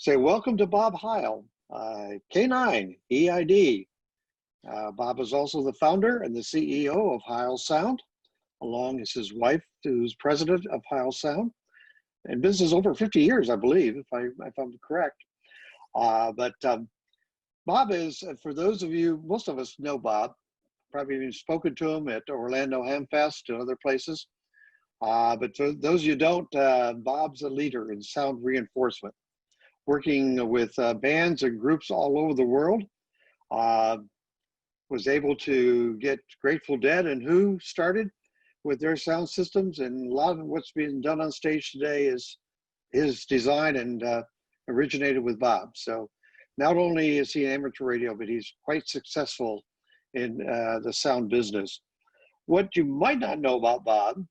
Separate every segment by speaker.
Speaker 1: Say welcome to Bob Heil, K9EID. Bob is also the founder and the CEO of Heil Sound, along with his wife, who's president of Heil Sound. And business over 50 years, I believe, if I'm correct. But Bob is, for those of you, most of us know Bob, probably even spoken to him at Orlando Hamfest and other places. But for those of you who don't, Bob's a leader in sound reinforcement, working with bands and groups all over the world. Was able to get Grateful Dead and Who started with their sound systems, and a lot of what's being done on stage today is his design and originated with Bob. So not only is he an amateur radio, but he's quite successful in the sound business. What you might not know about Bob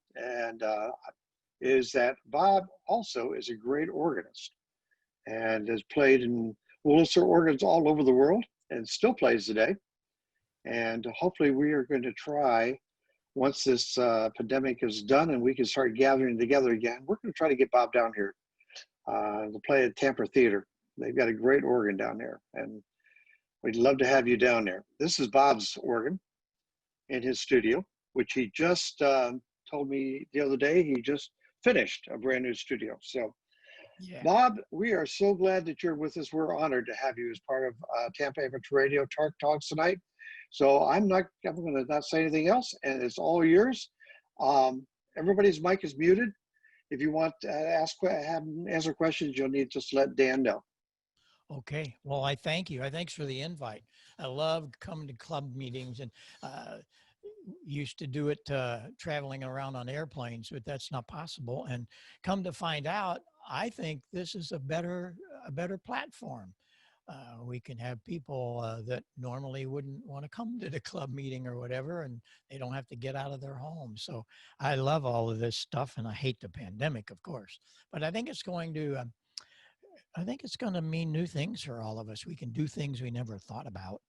Speaker 1: is that Bob also is a great organist and has played in Wurlitzer organs all over the world and still plays today. And hopefully we are going to try, once this pandemic is done and we can start gathering together again, we're going to try to get Bob down here to play at Tampa Theater. They've got a great organ down there, and we'd love to have you down there. This is Bob's organ in his studio, which he just told me the other day. He just finished a brand new studio. So yeah. Bob, we are so glad that you're with us. We're honored to have you as part of Tampa Amateur Radio TARCTalks tonight. So I'm going to not say anything else, and it's all yours. Everybody's mic is muted. If you want to answer questions, you'll need to just let Dan know.
Speaker 2: Okay. Well, I thank you. Thanks for the invite. I love coming to club meetings, and used to do it traveling around on airplanes, but that's not possible. And come to find out, I think this is a better platform. We can have people that normally wouldn't want to come to the club meeting or whatever, and they don't have to get out of their home. So I love all of this stuff, and I hate the pandemic, of course. But I think it's going to mean new things for all of us. We can do things we never thought about.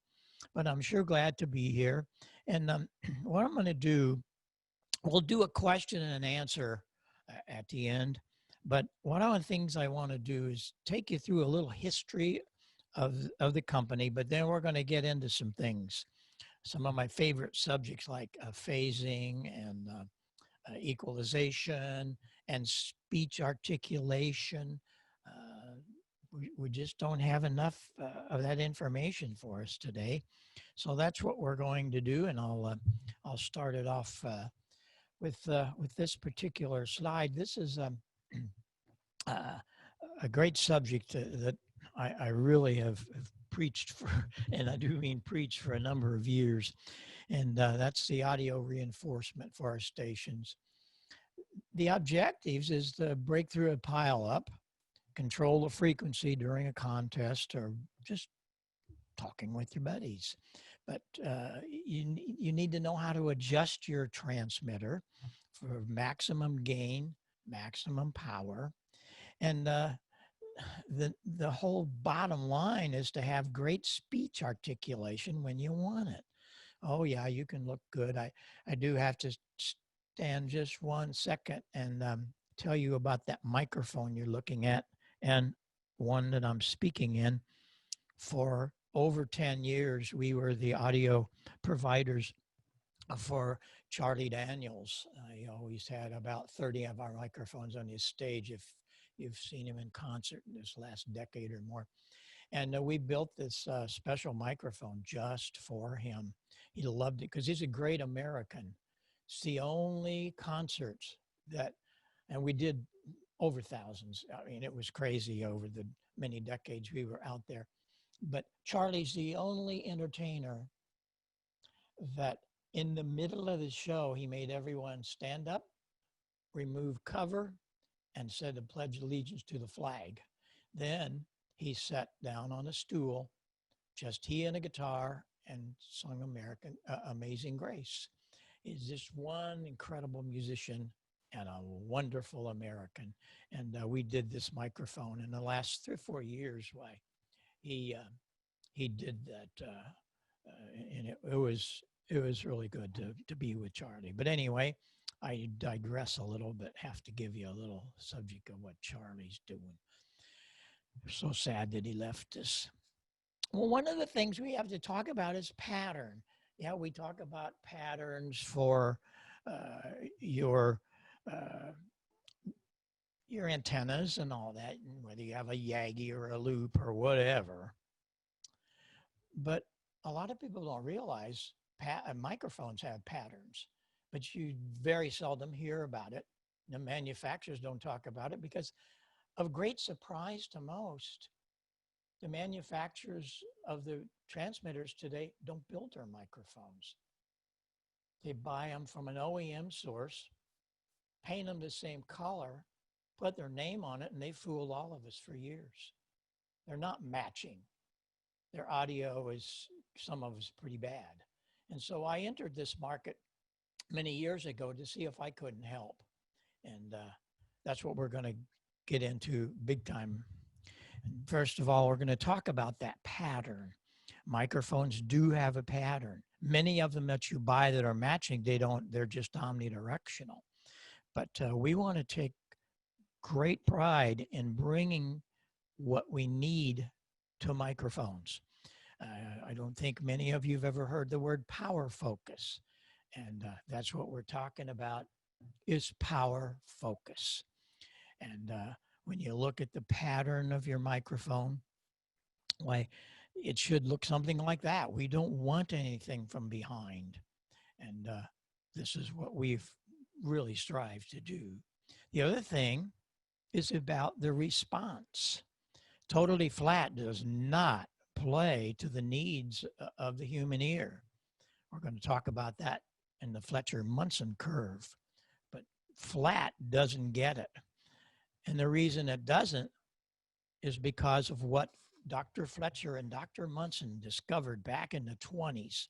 Speaker 2: But I'm sure glad to be here. And what I'm going to do, we'll do a question and answer at the end. But one of the things I want to do is take you through a little history of the company, but then we're going to get into some things, some of my favorite subjects like phasing and equalization and speech articulation. We just don't have enough of that information for us today. So that's what we're going to do, and I'll start it off with this particular slide. This is a great subject that I really have preached for, and I do mean preach, for a number of years, and that's the audio reinforcement for our stations. The objectives is to break through a pile up, control the frequency during a contest, or just talking with your buddies. But you need to know how to adjust your transmitter for maximum gain, maximum power. And the whole bottom line is to have great speech articulation when you want it. Oh yeah, you can look good. I do have to stand just 1 second and tell you about that microphone you're looking at, and one that I'm speaking in. For over 10 years, we were the audio providers for Charlie Daniels. He always had about 30 of our microphones on his stage, if you've seen him in concert in this last decade or more. And we built this special microphone just for him. He loved it because he's a great American. It's the only concerts that, and we did over thousands. I mean, it was crazy over the many decades we were out there. But Charlie's the only entertainer that in the middle of the show, he made everyone stand up, remove cover, and said to pledge allegiance to the flag. Then he sat down on a stool, just he and a guitar, and sung Amazing Grace. He's just one incredible musician and a wonderful American. And we did this microphone in the last 3 or 4 years. Why he did that, and it was really good to be with Charlie. But anyway, I digress a little bit. Have to give you a little subject of what Charlie's doing. So sad that he left us. Well, one of the things we have to talk about is pattern. Yeah, we talk about patterns for uh, your uh, your antennas and all that, and whether you have a Yagi or a loop or whatever. But a lot of people don't realize microphones have patterns, but you very seldom hear about it. The manufacturers don't talk about it because, of great surprise to most, the manufacturers of the transmitters today don't build their microphones. They buy them from an OEM source, paint them the same color, put their name on it, and they fooled all of us for years. They're not matching. Their audio is, some of us, pretty bad. And so I entered this market many years ago to see if I couldn't help. And that's what we're going to get into big time. First of all, we're going to talk about that pattern. Microphones do have a pattern. Many of them that you buy that are matching, they're just omnidirectional. But we want to take great pride in bringing what we need to microphones. I don't think many of you have ever heard the word power focus. And that's what we're talking about, is power focus. And when you look at the pattern of your microphone, why, it should look something like that. We don't want anything from behind. And this is what we've really strived to do. The other thing is about the response. Totally flat does not play to the needs of the human ear. We're going to talk about that in the Fletcher-Munson curve. But flat doesn't get it. And the reason it doesn't is because of what Dr. Fletcher and Dr. Munson discovered back in the 20s.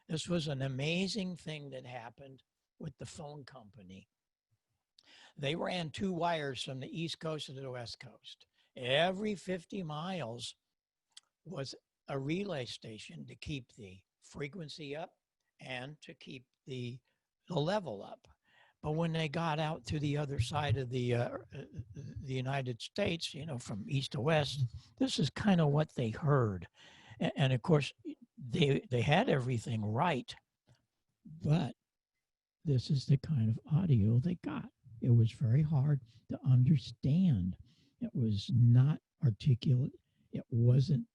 Speaker 2: This was an amazing thing that happened with the phone company. They ran 2 wires from the East Coast to the West Coast. Every 50 miles was a relay station to keep the frequency up and to keep the level up. But when they got out to the other side of the United States, you know, from east to west, this is kind of what they heard. And of course, they had everything right, but this is the kind of audio they got. It was very hard to understand. It was not articulate. It wasn't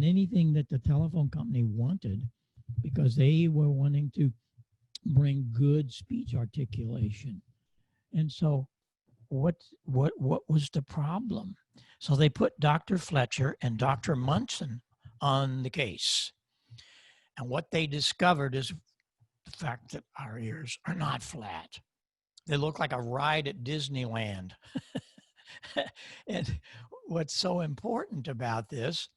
Speaker 2: anything that the telephone company wanted, because they were wanting to bring good speech articulation. And so what was the problem? So they put Dr. Fletcher and Dr. Munson on the case. And what they discovered is the fact that our ears are not flat. They look like a ride at Disneyland. And what's so important about this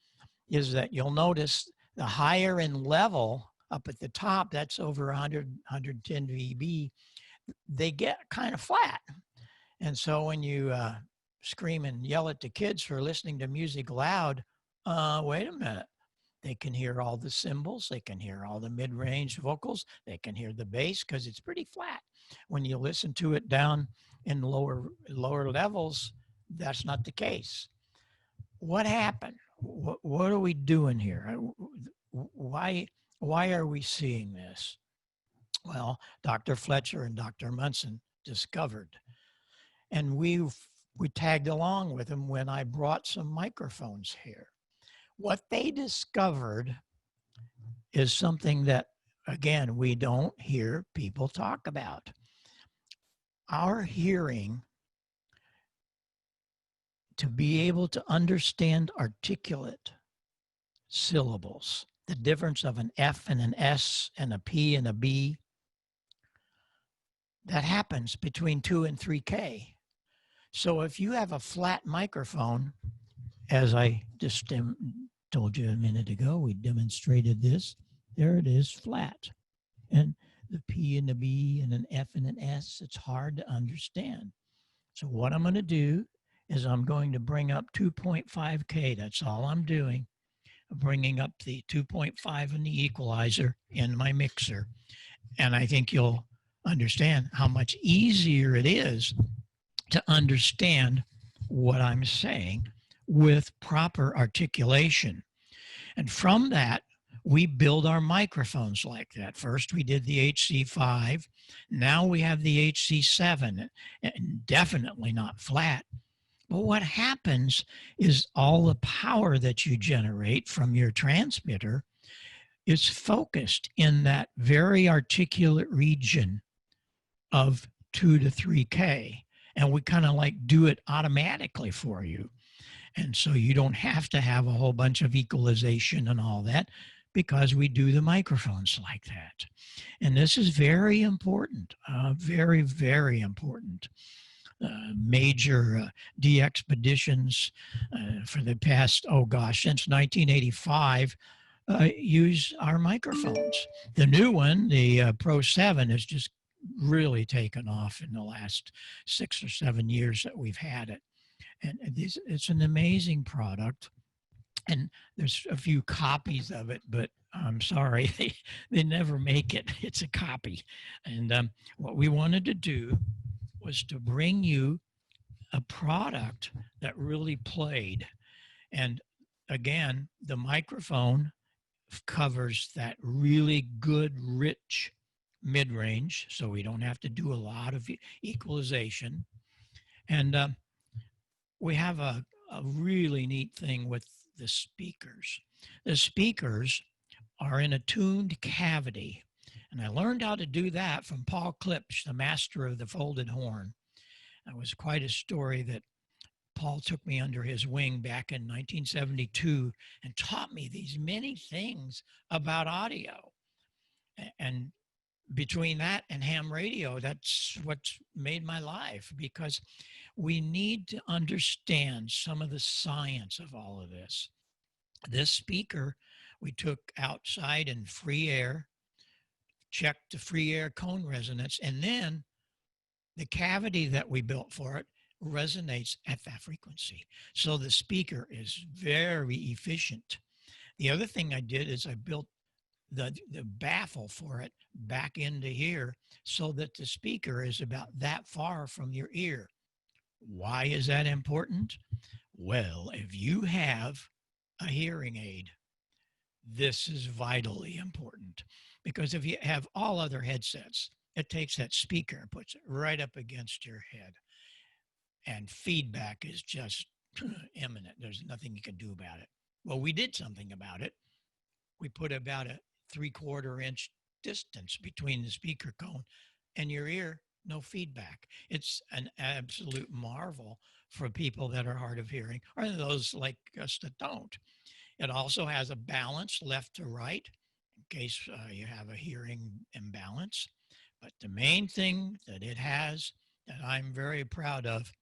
Speaker 2: is that you'll notice the higher in level up at the top, that's over 100, 110 dB, they get kind of flat. And so when you scream and yell at the kids for listening to music loud, wait a minute. They can hear all the cymbals. They can hear all the mid-range vocals. They can hear the bass because it's pretty flat. When you listen to it down in lower levels, that's not the case. What happened? What are we doing here? Why are we seeing this? Well, Dr. Fletcher and Dr. Munson discovered, and we tagged along with them when I brought some microphones here. What they discovered is something that, again, we don't hear people talk about. Our hearing, to be able to understand articulate syllables, the difference of an F and an S and a P and a B, that happens between 2 and 3K. So if you have a flat microphone, as I just told you a minute ago, we demonstrated this, there it is, flat. And the P and the B and an F and an S, it's hard to understand. So what I'm going to do is I'm going to bring up 2.5K. That's all I'm doing. I'm bringing up the 2.5 in the equalizer in my mixer. And I think you'll understand how much easier it is to understand what I'm saying with proper articulation. And from that, we build our microphones like that. First, we did the HC5. Now we have the HC7, and definitely not flat. But what happens is all the power that you generate from your transmitter is focused in that very articulate region of 2 to 3K. And we kind of like do it automatically for you. And so you don't have to have a whole bunch of equalization and all that, because we do the microphones like that. And this is very important, very, very important. Major de-expeditions for the past, since 1985, use our microphones. The new one, the Pro 7, has just really taken off in the last 6 or 7 years that we've had it. And it's an amazing product. And there's a few copies of it, but I'm sorry, they never make it. It's a copy. And what we wanted to do was to bring you a product that really played. And again, the microphone covers that really good, rich mid-range, so we don't have to do a lot of equalization. And we have a really neat thing with the speakers. The speakers are in a tuned cavity. And I learned how to do that from Paul Klipsch, the master of the folded horn. It was quite a story that Paul took me under his wing back in 1972 and taught me these many things about audio. And between that and ham radio, that's what's made my life, because we need to understand some of the science of all of this. This speaker we took outside in free air, checked the free air cone resonance, and then the cavity that we built for it resonates at that frequency. So the speaker is very efficient. The other thing I did is I built the baffle for it back into here so that the speaker is about that far from your ear. Why is that important? Well, if you have a hearing aid, this is vitally important, because if you have all other headsets, it takes that speaker and puts it right up against your head, and feedback is just imminent. There's nothing you can do about it. Well, we did something about it. We put about a 3/4 inch distance between the speaker cone and your ear, no feedback. It's an absolute marvel for people that are hard of hearing, or those like us that don't. It also has a balance left to right in case you have a hearing imbalance. But the main thing that it has that I'm very proud of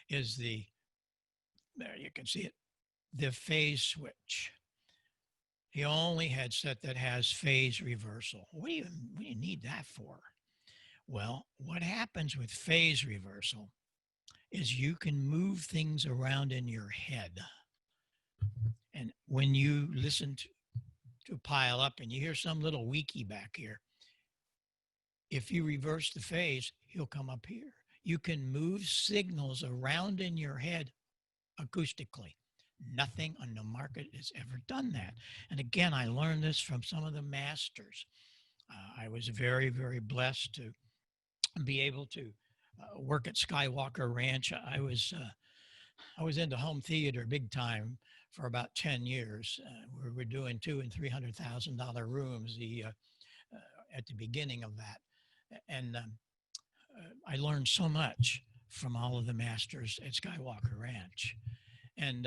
Speaker 2: is there you can see it, the phase switch. The only headset that has phase reversal. What do you need that for? Well, what happens with phase reversal is you can move things around in your head. And when you listen to pile up and you hear some little weakie back here, if you reverse the phase, he'll come up here. You can move signals around in your head acoustically. Nothing on the market has ever done that. And again, I learned this from some of the masters. I was very, very blessed to be able to work at Skywalker Ranch. I was into home theater big time for about 10 years. We were doing $200,000 and $300,000 rooms at the beginning of that. And I learned so much from all of the masters at Skywalker Ranch. And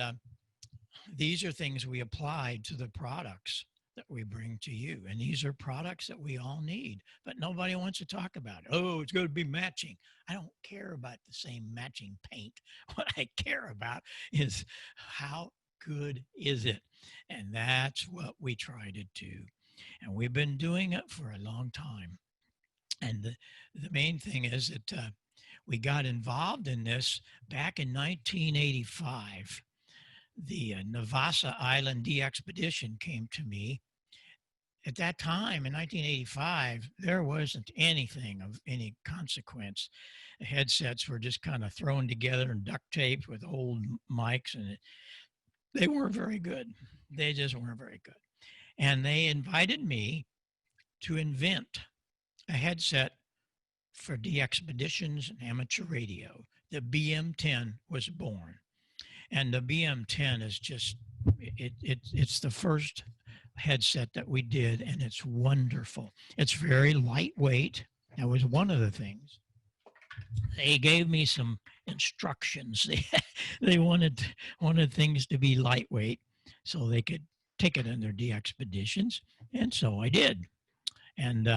Speaker 2: these are things we applied to the products that we bring to you. And these are products that we all need, but nobody wants to talk about it. Oh, it's going to be matching. I don't care about the same matching paint. What I care about is how good is it? And that's what we try to do. And we've been doing it for a long time. And the main thing is that we got involved in this back in 1985. The Navassa Island de-expedition came to me, at that time in 1985, there wasn't anything of any consequence. The headsets were just kind of thrown together and duct taped with old mics, and they weren't very good. They just weren't very good. And they invited me to invent a headset for DXpeditions and amateur radio. The BM10 was born. And the BM10 is just, it's the first headset that we did, and it's wonderful. It's very lightweight. That was one of the things. They gave me some instructions. They wanted things to be lightweight so they could take it in their DXpeditions, and so I did. And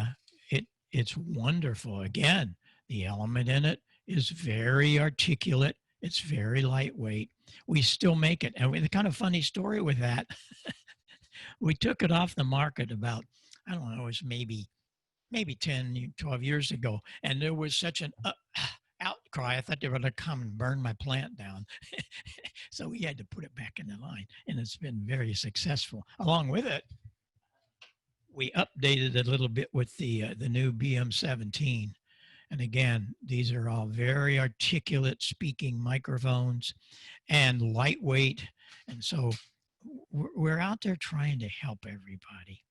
Speaker 2: it's wonderful. Again, the element in it is very articulate. It's very lightweight. We still make it. And the kind of funny story with that, we took it off the market about, I don't know, it was maybe 10, 12 years ago. And there was such an outcry. I thought they were going to come and burn my plant down. So we had to put it back in the line. And it's been very successful. Along with it, we updated it a little bit with the new BM17. And again, these are all very articulate speaking microphones and lightweight. And so we're out there trying to help everybody.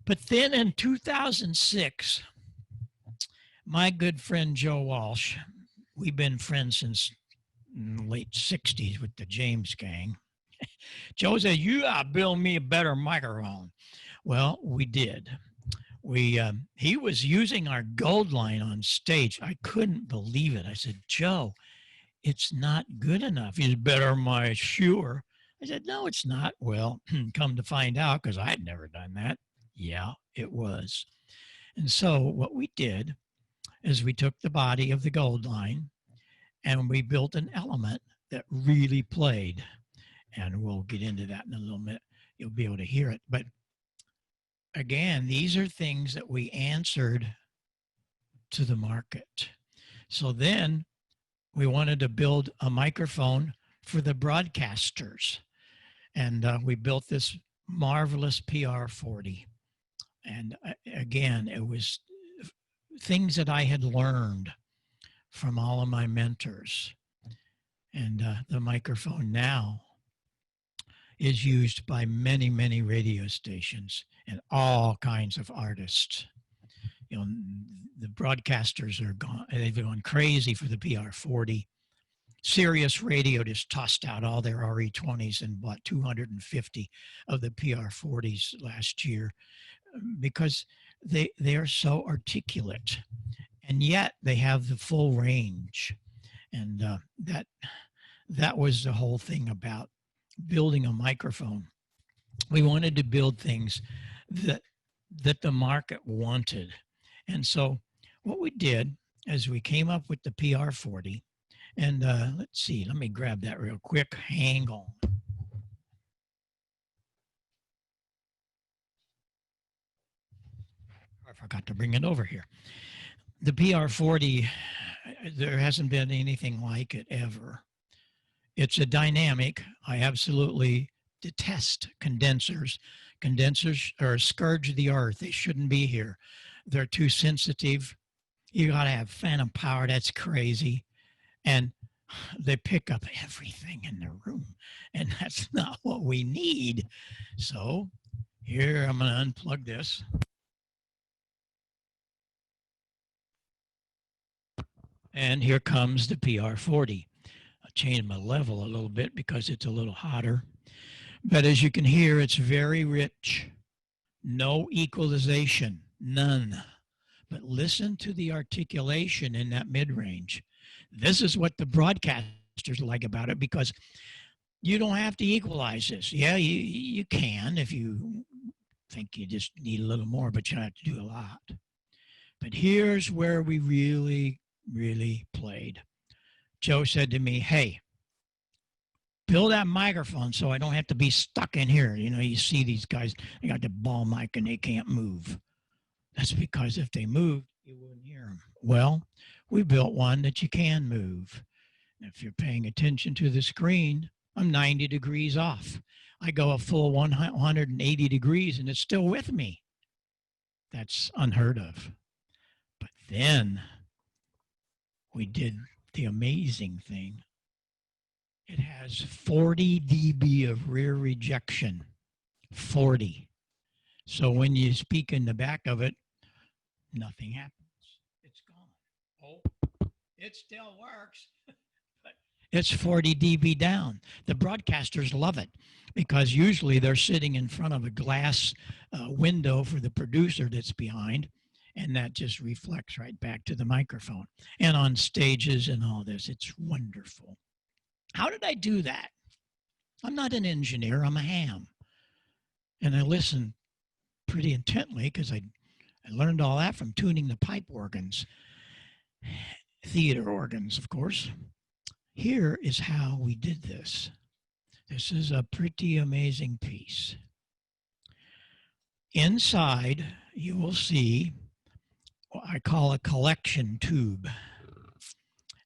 Speaker 2: But then in 2006, my good friend Joe Walsh, we've been friends since the late 60s with the James Gang. Joe said, "You gotta build me a better microphone." Well, we did. He was using our gold line on stage. I couldn't believe it. I said, "Joe, it's not good enough." He's "Better my Shure." I said, "No, it's not." Well, come to find out, because I had never done that. Yeah, it was. And so what we did is we took the body of the gold line and we built an element that really played. And we'll get into that in a little bit. You'll be able to hear it. But again, these are things that we answered to the market. So then we wanted to build a microphone for the broadcasters. And we built this marvelous PR40. And again, it was things that I had learned from all of my mentors. And the microphone now is used by many, many radio stations and all kinds of artists. You know, the broadcasters are gone, they've gone crazy for the PR40. Sirius Radio just tossed out all their RE20s and bought 250 of the PR40s last year because they are so articulate, and yet they have the full range. And that was the whole thing about building a microphone. We wanted to build things that the market wanted. And so what we did is we came up with the PR40. And let's see, let me grab that real quick. Hang on. I forgot to bring it over here. The PR40, there hasn't been anything like it ever. It's a dynamic. I absolutely detest condensers. Condensers are a scourge of the earth. They shouldn't be here. They're too sensitive. You got to have phantom power. That's crazy. And they pick up everything in the room. And that's not what we need. So here, I'm going to unplug this. And here comes the PR40. I changed my level a little bit because it's a little hotter. But as you can hear, it's very rich. No equalization, none. But listen to the articulation in that mid-range. This is what the broadcasters like about it, because you don't have to equalize this. Yeah, you can if you think you just need a little more, but you don't have to do a lot. But here's where we really played. Joe said to me, "Hey, build that microphone so I don't have to be stuck in here." You know, you see these guys, they got the ball mic and they can't move. That's because if they moved, you wouldn't hear them. Well, we built one that you can move. If you're paying attention to the screen, I'm 90 degrees off. I go a full 180 degrees and it's still with me. That's unheard of. But then we did the amazing thing. It has 40 dB of rear rejection. 40. So when you speak in the back of it, nothing happens. It's gone. Oh, it still works. But it's 40 dB down. The broadcasters love it because usually they're sitting in front of a glass window for the producer that's behind, and that just reflects right back to the microphone. And on stages and all this, it's wonderful. How did I do that? I'm not an engineer, I'm a ham. And I listen pretty intently because I learned all that from tuning the pipe organs, theater organs, of course. Here is how we did this. This is a pretty amazing piece. Inside, you will see what I call a collection tube.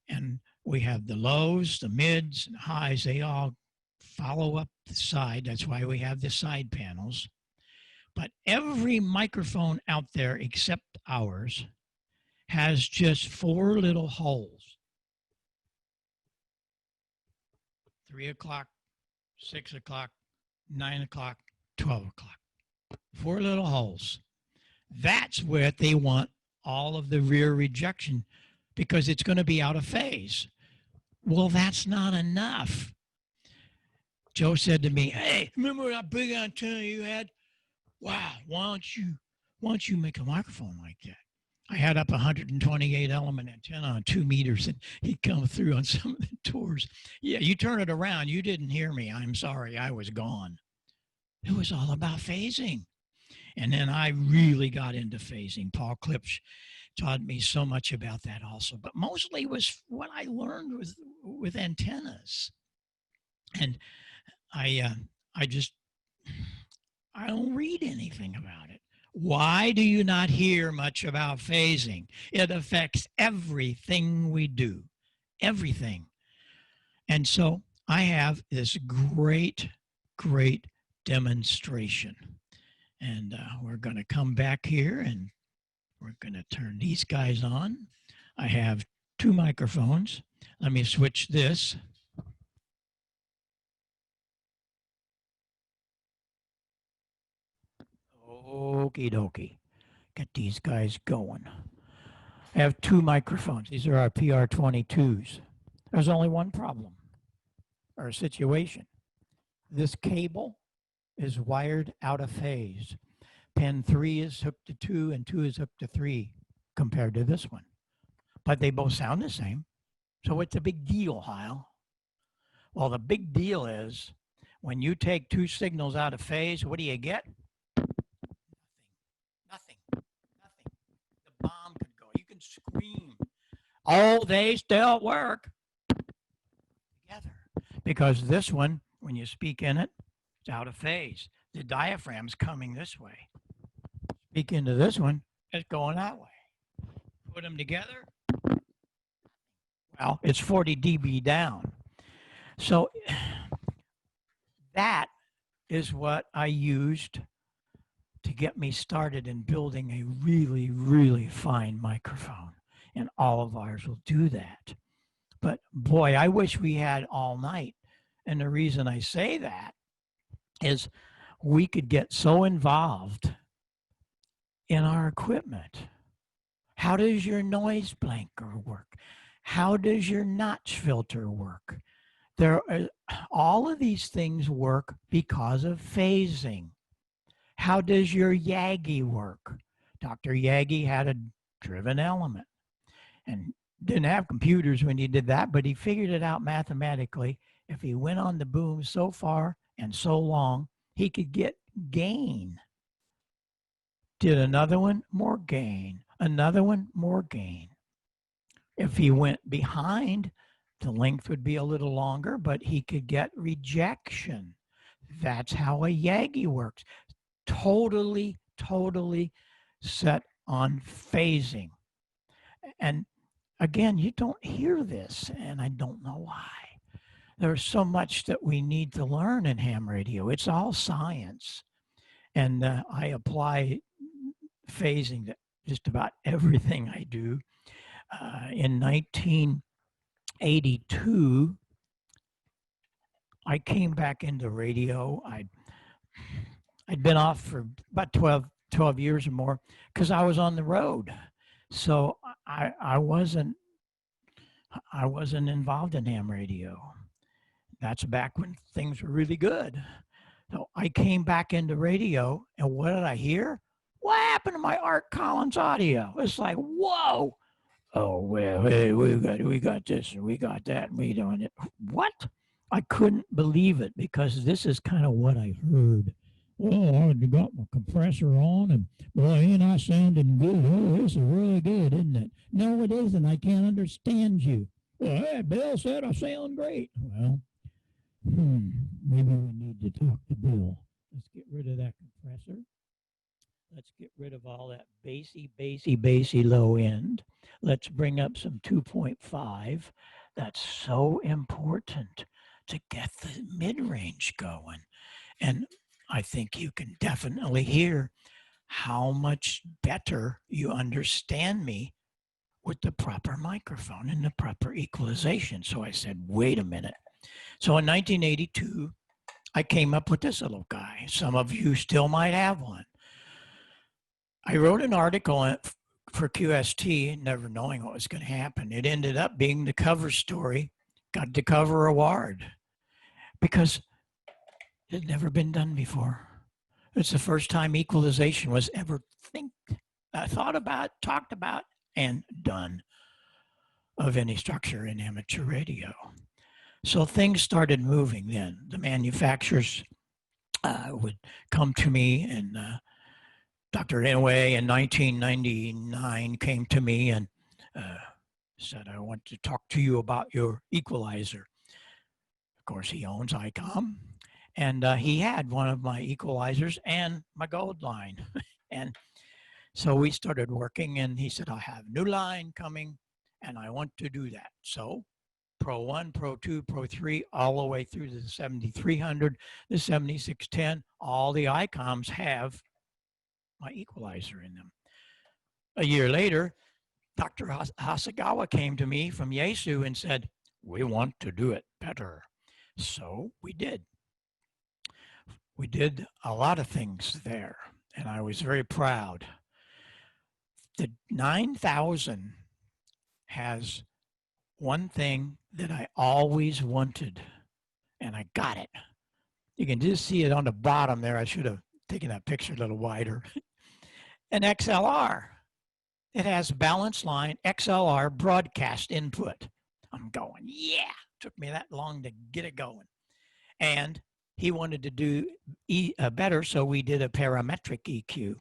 Speaker 2: And we have the lows, the mids, and highs. They all follow up the side. That's why we have the side panels. But every microphone out there except ours has just 4 little holes. 3 o'clock, 6 o'clock, 9 o'clock, 12 o'clock. 4 little holes. That's where they want all of the rear rejection because it's going to be out of phase. Well, that's not enough. Joe said to me, hey, remember that big antenna you had? Wow, why don't you make a microphone like that? I had up a 128 element antenna on 2 meters and he'd come through on some of the tours. Yeah, you turn it around. You didn't hear me. I'm sorry. I was gone. It was all about phasing. And then I really got into phasing. Paul Klipsch taught me so much about that also, but mostly was what I learned with antennas. And I don't read anything about it. Why do you not hear much about phasing? It affects everything we do, everything. And so I have this great demonstration. And we're going to come back here and we're going to turn these guys on. I have 2 microphones. Let me switch this. Okie dokie. Get these guys going. I have 2 microphones. These are our PR22s. There's only one problem or situation. This cable is wired out of phase. Pin 3 is hooked to 2 and 2 is hooked to 3 compared to this one. But they both sound the same. So what's the big deal, Heil? Well, the big deal is when you take 2 signals out of phase, what do you get? Nothing. The bomb could go. You can scream. Oh, they still work together. Because this one, when you speak in it, it's out of phase. The diaphragm's coming this way. Speak into this one, it's going that way. Put them together, well, it's 40 dB down. So that is what I used to get me started in building a really fine microphone. And all of ours will do that. But boy, I wish we had all night. And the reason I say that is we could get so involved in our equipment. How does your noise blanker work? How does your notch filter work? All of these things work because of phasing. How does your Yagi work? Dr. Yagi had a driven element and didn't have computers when he did that, but he figured it out mathematically. If he went on the boom so far and so long, he could get gain. Did another one, more gain. Another one, more gain. If he went behind, the length would be a little longer, but he could get rejection. That's how a Yagi works. Totally set on phasing. And again, you don't hear this, and I don't know why. there's so much that we need to learn in ham radio. It's all science. And I apply phasing to just about everything I do. In 1982, I came back into radio. I'd been off for about 12 years or more because I was on the road. So I wasn't involved in ham radio. That's back when things were really good. So I came back into radio, and what did I hear? What happened to my Art Collins audio? It's like, whoa. Oh, well, hey, we got this and we got that and we doing it. What? I couldn't believe it because this is kind of what I heard. Oh, I got my compressor on and boy, ain't I sounding good. Oh, this is really good, isn't it? No, it isn't. I can't understand you. Well, hey, Bill said I sound great. Well, maybe we need to talk to Bill. Let's get rid of that compressor. Let's get rid of all that bassy low end. Let's bring up some 2.5. That's so important to get the mid-range going. And I think you can definitely hear how much better you understand me with the proper microphone and the proper equalization. So I said, wait a minute. So in 1982, I came up with this little guy. Some of you still might have one. I wrote an article for QST, never knowing what was going to happen. It ended up being the cover story, got the cover award because it had never been done before. It's the first time equalization was ever thought about, talked about, and done of any structure in amateur radio. So things started moving then. The manufacturers would come to me, and Dr. Inouye in 1999 came to me and said, I want to talk to you about your equalizer. Of course, he owns Icom, and he had one of my equalizers and my gold line. And so we started working, and he said, I have a new line coming, and I want to do that. So Pro 1, Pro 2, Pro 3, all the way through to the 7300, the 7610, all the Icoms have my equalizer in them. A year later, Dr. Hasegawa came to me from Yaesu and said, we want to do it better. So we did. We did a lot of things there, and I was very proud. The 9000 has one thing that I always wanted, and I got it. You can just see it on the bottom there. I should have taken that picture a little wider. An XLR. It has balance line XLR broadcast input. I'm going, yeah. Took me that long to get it going. And he wanted to do better, so we did a parametric EQ.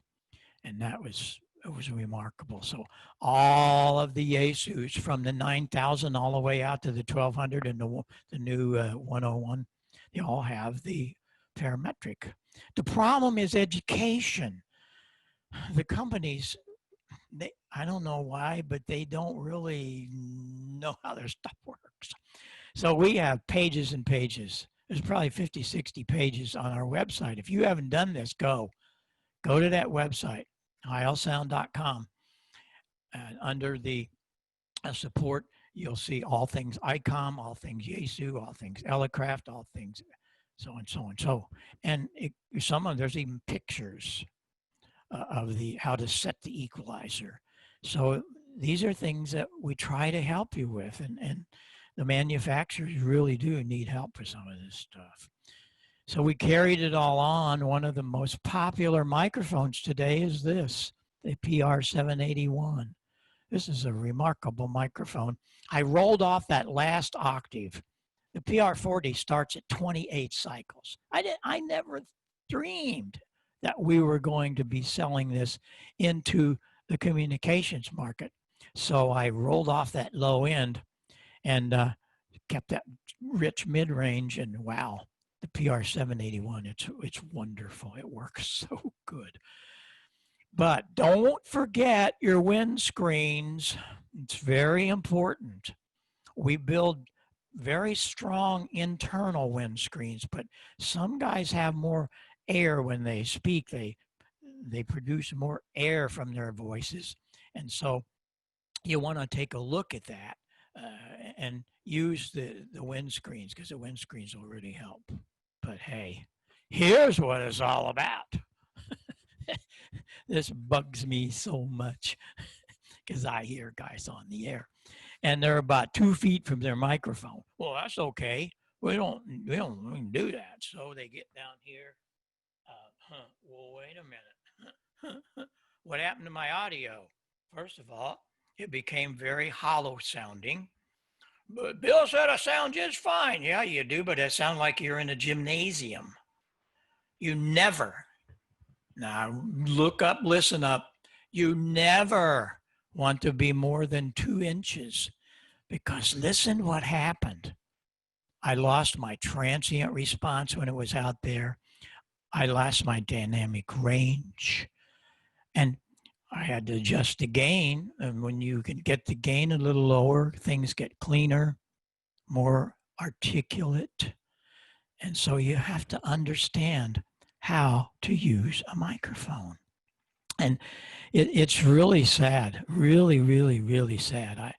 Speaker 2: And it was remarkable. So all of the Yaesus from the 9000 all the way out to the 1200 and the new 101, they all have the parametric. The problem is education. The companies, I don't know why, but they don't really know how their stuff works. So we have pages and pages. There's probably 50, 60 pages on our website. If you haven't done this, go to that website, heilsound.com. And under the support, you'll see all things Icom, all things Yaesu, all things Elecraft, all things so and so and so. And there's even pictures of how to set the equalizer. So these are things that we try to help you with, and the manufacturers really do need help with some of this stuff. So we carried it all on. One of the most popular microphones today is this, the PR781. This is a remarkable microphone. I rolled off that last octave. The PR40 starts at 28 cycles. I never dreamed that we were going to be selling this into the communications market. So I rolled off that low end and kept that rich mid-range, and wow, the PR781, it's wonderful. It works so good. But don't forget your windscreens. It's very important. We build very strong internal windscreens, but some guys have more air when they speak. They produce more air from their voices. And so you want to take a look at that and use the windscreens, because the windscreens will really help. But hey, here's what it's all about. This bugs me so much because I hear guys on the air and they're about 2 feet from their microphone. Well, that's okay. We don't do that. So they get down here. Well, wait a minute. What happened to my audio? First of all, it became very hollow sounding. But Bill said I sound just fine. Yeah, you do, but it sounds like you're in a gymnasium. You never, now look up, listen up, you never want to be more than 2 inches, because listen what happened. I lost my transient response when it was out there. I lost my dynamic range, and I had to adjust the gain. And when you can get the gain a little lower, things get cleaner, more articulate. And so you have to understand how to use a microphone. And it's really sad, really, really, really sad.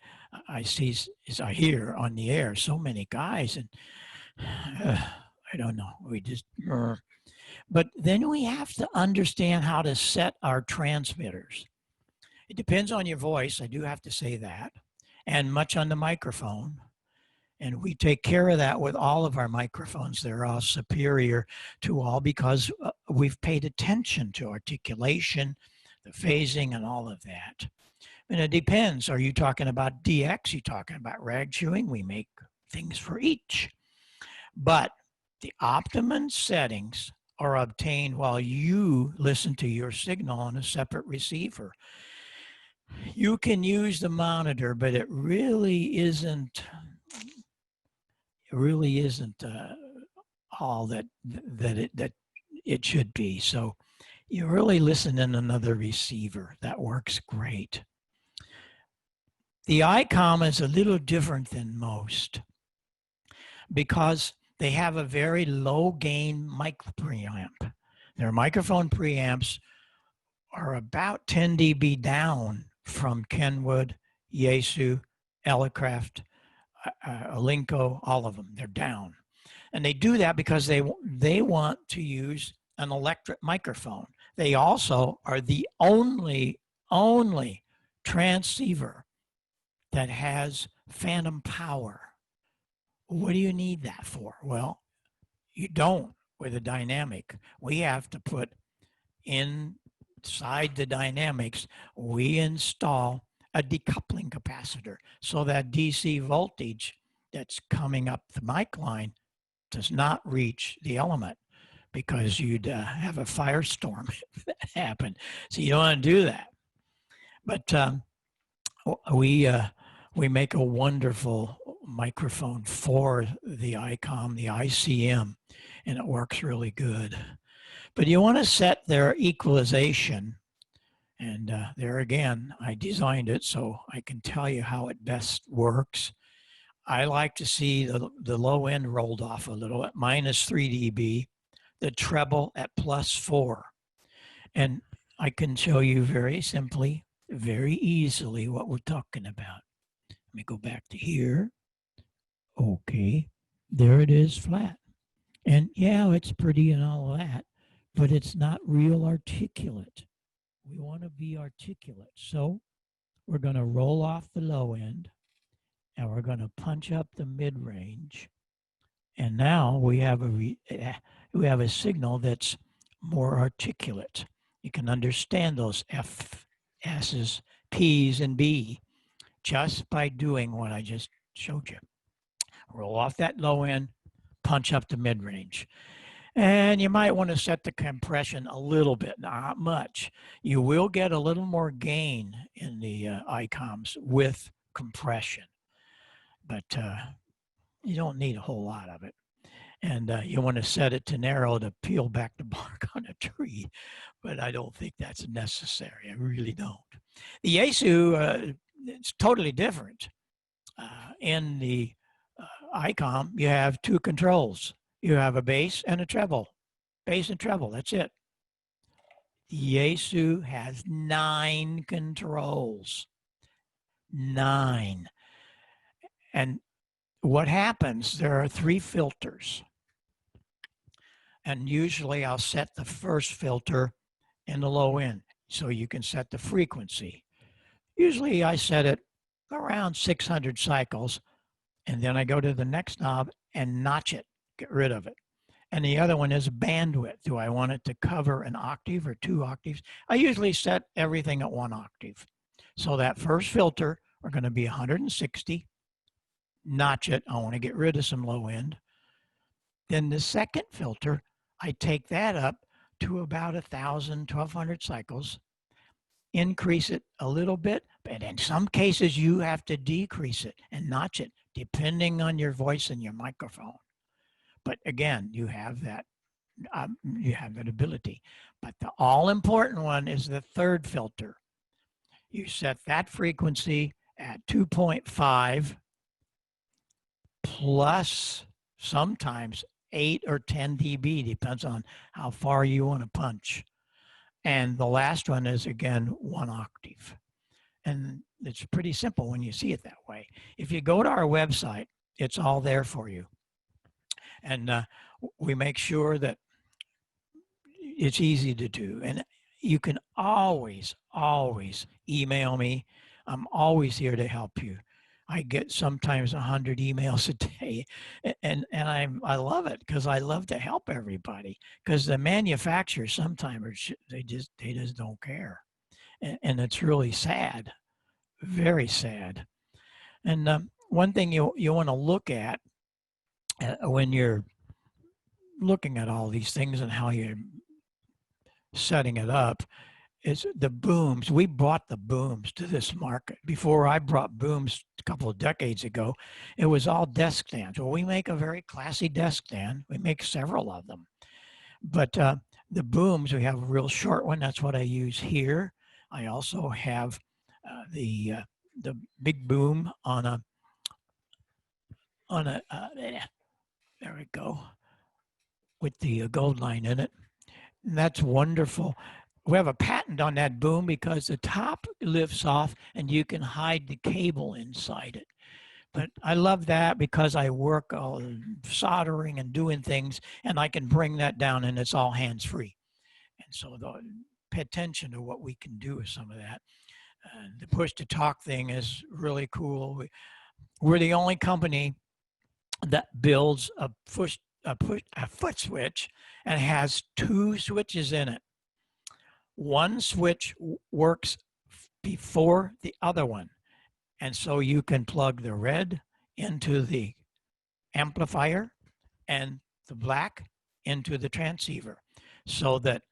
Speaker 2: I see, as I hear on the air, so many guys, and I don't know, we just, but then we have to understand how to set our transmitters. It depends on your voice, I do have to say that, and much on the microphone. And we take care of that with all of our microphones. They're all superior to all because we've paid attention to articulation, the phasing, and all of that. And it depends. Are you talking about DX? You talking about rag chewing? We make things for each. But the optimum settings are obtained while you listen to your signal on a separate receiver. You can use the monitor, but it really isn't all that it should be. So you really listen in another receiver. That works great. The Icom is a little different than most because they have a very low gain mic preamp. Their microphone preamps are about 10 dB down from Kenwood, Yaesu, Elecraft, Alinco, all of them, they're down. And they do that because they want to use an electric microphone. They also are the only transceiver that has phantom power. What do you need that for? Well, you don't with a dynamic. We have to put inside the dynamics, we install a decoupling capacitor so that DC voltage that's coming up the mic line does not reach the element, because you'd have a firestorm if that happened. So you don't want to do that. But we make a wonderful microphone for the Icom, the ICM, and it works really good. But you want to set their equalization. And there again, I designed it so I can tell you how it best works. I like to see the low end rolled off a little at -3 dB, the treble at +4. And I can show you very simply, very easily what we're talking about. Let me go back to here. Okay, there it is flat. And yeah, it's pretty and all that, but it's not real articulate. We want to be articulate. So we're going to roll off the low end and we're going to punch up the mid-range. And now we have a signal that's more articulate. You can understand those F, S's, P's, and B just by doing what I just showed you. Roll off that low end, punch up the mid-range. And you might want to set the compression a little bit, not much. You will get a little more gain in the Icoms with compression, but you don't need a whole lot of it. And you want to set it to narrow to peel back the bark on a tree, but I don't think that's necessary. I really don't. The Yaesu, it's totally different. In the Icom, you have two controls. You have a bass and a treble. Bass and treble, that's it. Yaesu has 9 controls. 9. And what happens, there are 3 filters. And usually I'll set the first filter in the low end so you can set the frequency. Usually I set it around 600 cycles, and then I go to the next knob and notch it, get rid of it. And the other one is bandwidth. Do I want it to cover an octave or 2 octaves? I usually set everything at 1 octave. So that first filter are going to be 160. Notch it. I want to get rid of some low end. Then the second filter, I take that up to about 1,000, 1,200 cycles. Increase it a little bit, but in some cases you have to decrease it and notch it depending on your voice and your microphone. But again, you have that ability. But the all-important one is the third filter. You set that frequency at 2.5 plus sometimes 8 or 10 dB, depends on how far you want to punch. And the last one is, again, 1 octave. And it's pretty simple when you see it that way. If you go to our website, it's all there for you. And we make sure that it's easy to do. And you can always, always email me. I'm always here to help you. I get sometimes 100 emails a day, and I love it because I love to help everybody. Because the manufacturers sometimes they just don't care, and it's really sad, very sad. And one thing you want to look at when you're looking at all these things and how you're setting it up is the booms. We brought the booms to this market. Before I brought booms a couple of decades ago, it was all desk stands. Well, we make a very classy desk stand. We make several of them. But the booms, we have a real short one. That's what I use here. I also have the big boom on a there we go, with the gold line in it. And that's wonderful. We have a patent on that boom because the top lifts off and you can hide the cable inside it. But I love that because I work soldering and doing things, and I can bring that down and it's all hands-free. And so pay attention to what we can do with some of that. The push-to-talk thing is really cool. We're the only company that builds a foot switch and has 2 switches in it. One switch works before the other one. And so you can plug the red into the amplifier and the black into the transceiver so that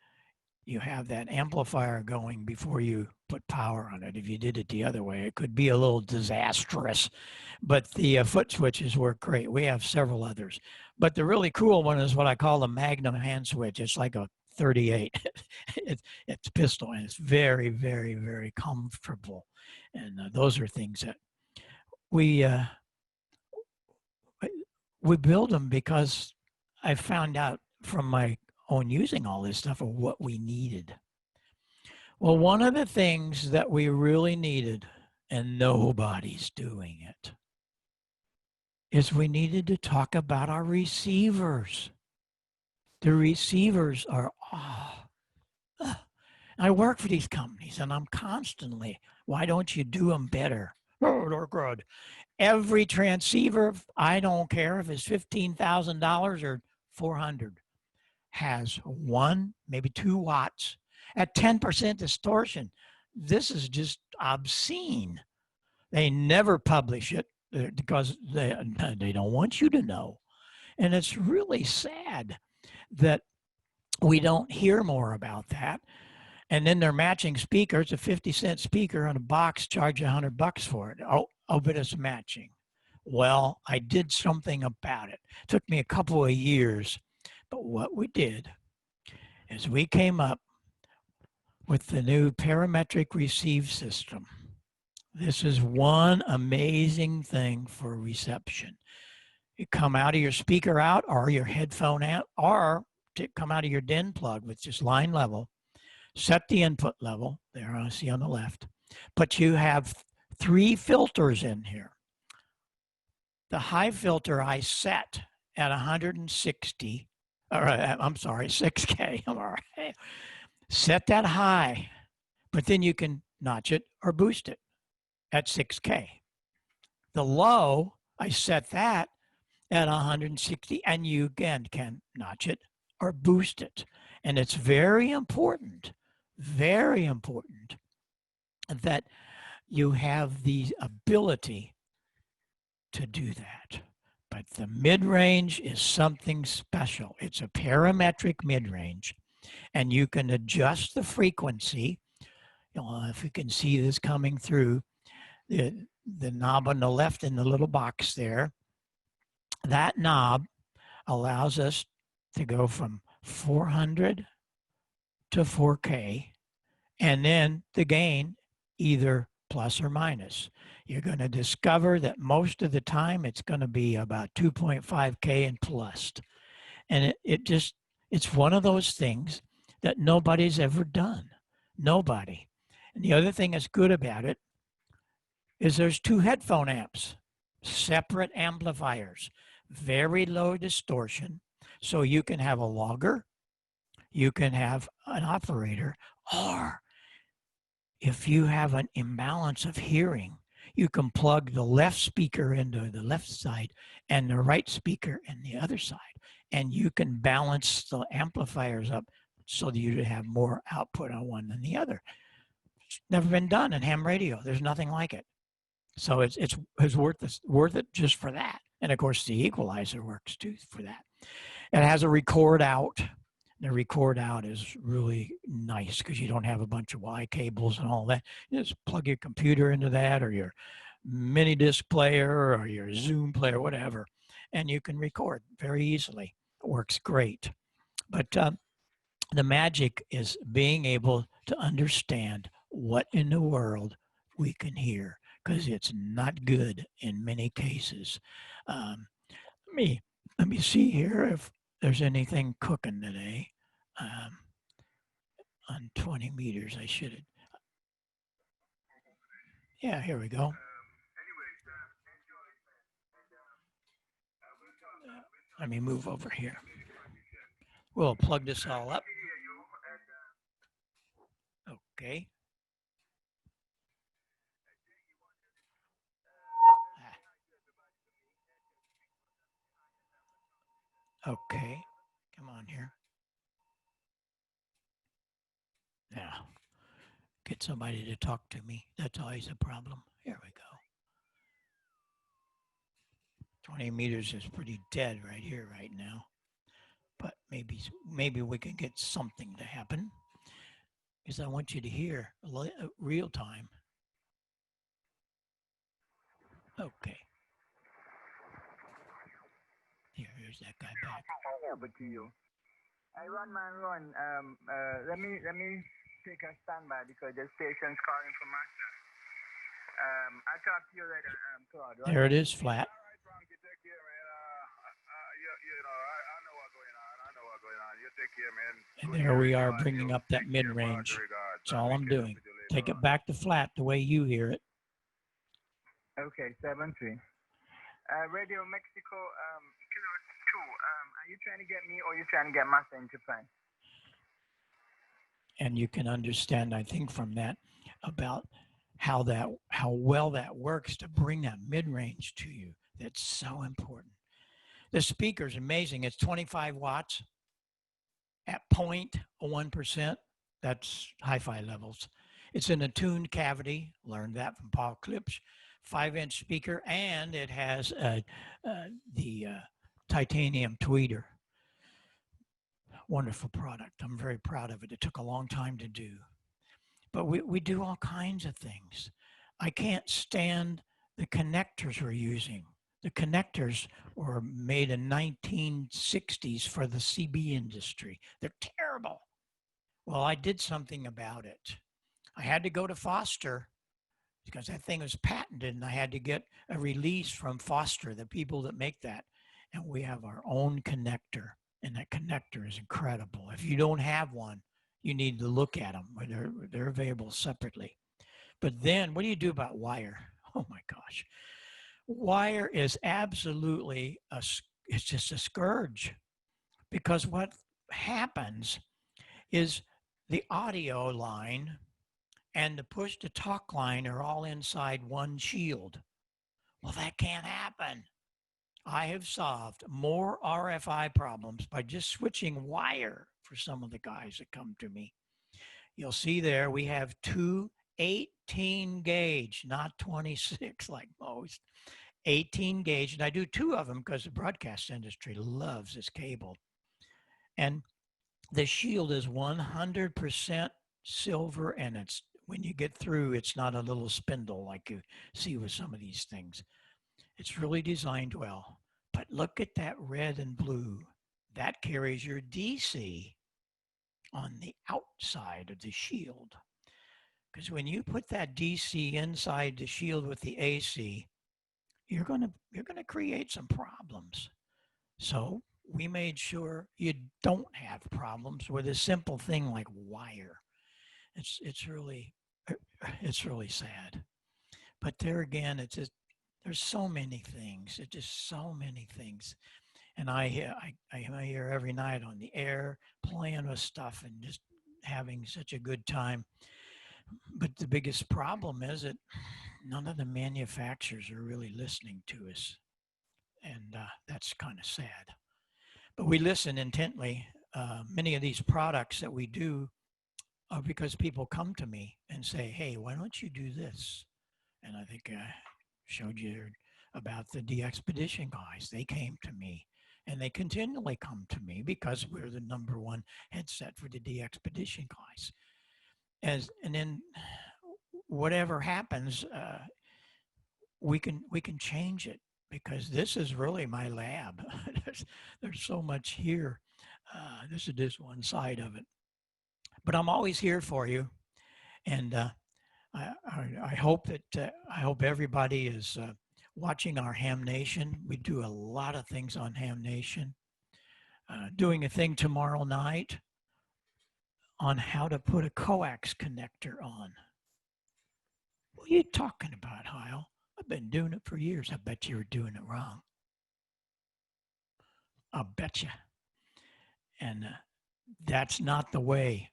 Speaker 2: you have that amplifier going before you put power on it. If you did it the other way, it could be a little disastrous, but the foot switches work great. We have several others, but the really cool one is what I call the Magnum hand switch. It's like a 38. It's pistol, and it's very, very, very comfortable. And those are things that we build them because I found out from my own using all this stuff of what we needed. Well, one of the things that we really needed, and nobody's doing it, is we needed to talk about our receivers. The receivers are, I work for these companies and I'm constantly, why don't you do them better? Oh, they're good. Every transceiver, I don't care if it's $15,000 or 400, has 1, maybe 2 watts at 10% distortion. This is just obscene. They never publish it because they don't want you to know. And it's really sad that we don't hear more about that. And then they're matching speakers, a 50-cent speaker on a box, charge $100 for it. Oh, but it's matching. Well, I did something about it. It took me a couple of years, but what we did is we came up with the new parametric receive system. This is one amazing thing for reception. You come out of your speaker out or your headphone out, or to come out of your DIN plug with just line level. Set the input level, there I see on the left, but you have 3 filters in here. The high filter I set at 160, or I'm sorry, 6K, I'm all right. Set that high, but then you can notch it or boost it at 6K. The low, I set that at 160, and you again can notch it or boost it. And it's very important that you have the ability to do that. But the mid-range is something special. It's a parametric mid-range, and you can adjust the frequency. If you can see this coming through, the knob on the left in the little box there, that knob allows us to go from 400 to 4K, and then the gain either plus or minus. You're going to discover that most of the time it's going to be about 2.5K and plus. And it's one of those things that nobody's ever done. Nobody. And the other thing that's good about it is there's 2 headphone amps, separate amplifiers, very low distortion. So you can have a logger, you can have an operator, or if you have an imbalance of hearing, you can plug the left speaker into the left side and the right speaker in the other side. And you can balance the amplifiers up so that you have more output on one than the other. It's never been done in ham radio. There's nothing like it. So it's worth it just for that. And of course, the equalizer works too for that. It has a record out. The record out is really nice because you don't have a bunch of Y cables and all that. You just plug your computer into that, or your mini disc player, or your Zoom player, whatever, and you can record very easily. It works great. But the magic is being able to understand what in the world we can hear, because it's not good in many cases. Let me see here if there's anything cooking today. On 20 meters, I should have. Yeah, here we go. Let me move over here. We'll plug this all up. Okay. Okay, come on here. Now, get somebody to talk to me. That's always a problem. Here we go. 20 meters is pretty dead right here, right now. But maybe we can get something to happen, because I want you to hear real time. Okay. Here's that guy back.
Speaker 3: Over to you. Run. Let me take a standby because the station's calling for master. I'll talk to you later, Claude. Right?
Speaker 2: There it is, flat.
Speaker 3: All right, Frankie, take care, man. I know what's going on. You take care, man.
Speaker 2: And there we are, bringing up that mid-range. That's all I'm doing. Take it back to flat the way you hear it.
Speaker 3: Okay, 7-3. Radio Mexico, Kilo 2. Are you trying to get me, or are you trying to get master in Japan?
Speaker 2: And you can understand, I think, from that about how well that works to bring that mid-range to you. That's so important. The speaker's amazing. It's 25 watts at 0.1%. That's hi-fi levels. It's in a tuned cavity. Learned that from Paul Klipsch. 5-inch speaker, and it has the titanium tweeter. Wonderful product. I'm very proud of it. It took a long time to do. But we do all kinds of things. I can't stand the connectors we're using. The connectors were made in 1960s for the CB industry. They're terrible. Well, I did something about it. I had to go to Foster because that thing was patented, and I had to get a release from Foster, the people that make that. and we have our own connector, and that connector is incredible. If you don't have one, you need to look at them. They're available separately. But then what do you do about wire? Oh my gosh. Wire is absolutely it's just a scourge, because what happens is the audio line and the push to talk line are all inside one shield. Well, that can't happen. I have solved more RFI problems by just switching wire for some of the guys that come to me. You'll see there we have two 18 gauge, not 26 like most. 18 gauge, and I do two of them because the broadcast industry loves this cable. And the shield is 100% silver, and it's, when you get through, it's not a little spindle like you see with some of these things. It's really designed well. But look at that red and blue. That carries your DC on the outside of the shield. Because when you put that DC inside the shield with the AC, you're gonna create some problems. So we made sure you don't have problems with a simple thing like wire. It's really sad. But there again, it's just, there's so many things. It's just so many things. And I hear every night on the air playing with stuff and just having such a good time. But the biggest problem is that none of the manufacturers are really listening to us. And that's kind of sad. But we listen intently. Many of these products that we do are because people come to me and say, hey, why don't you do this? And I think I showed you about the DXpedition guys. They came to me, and they continually come to me because we're the #1 headset for the DXpedition guys. And then whatever happens, we can change it, because this is really my lab. there's so much here. This is just one side of it. But I'm always here for you, and I hope that I hope everybody is watching our Ham Nation. We do a lot of things on Ham Nation. Doing a thing tomorrow night on how to put a coax connector on. What are you talking about, Heil? I've been doing it for years. I bet you were doing it wrong. I'll bet you. And that's not the way.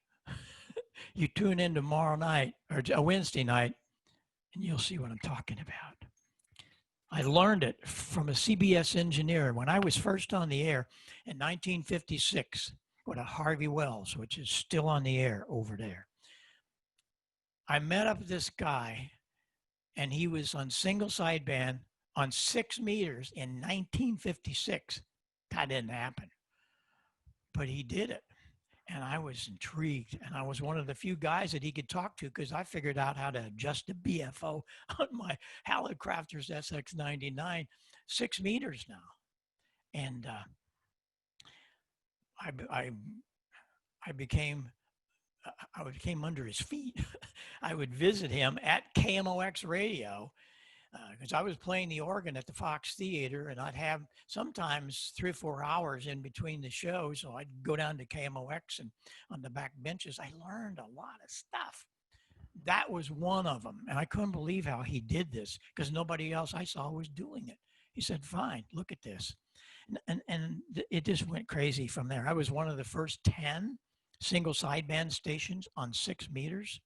Speaker 2: You tune in tomorrow night or a Wednesday night, and you'll see what I'm talking about. I learned it from a CBS engineer when I was first on the air in 1956 with a Harvey Wells, which is still on the air over there. I met up with this guy, and he was on single sideband on 6 meters in 1956. That didn't happen, but he did it. And I was intrigued, and I was one of the few guys that he could talk to, because I figured out how to adjust the BFO on my Hallicrafters SX99, 6 meters now. And I became under his feet. I would visit him at KMOX radio, because I was playing the organ at the Fox Theater, and I'd have sometimes 3 or 4 hours in between the shows. So I'd go down to KMOX, and on the back benches, I learned a lot of stuff. That was one of them. And I couldn't believe how he did this, because nobody else I saw was doing it. He said, fine, look at this. And it just went crazy from there. I was one of the first 10 single sideband stations on 6 meters.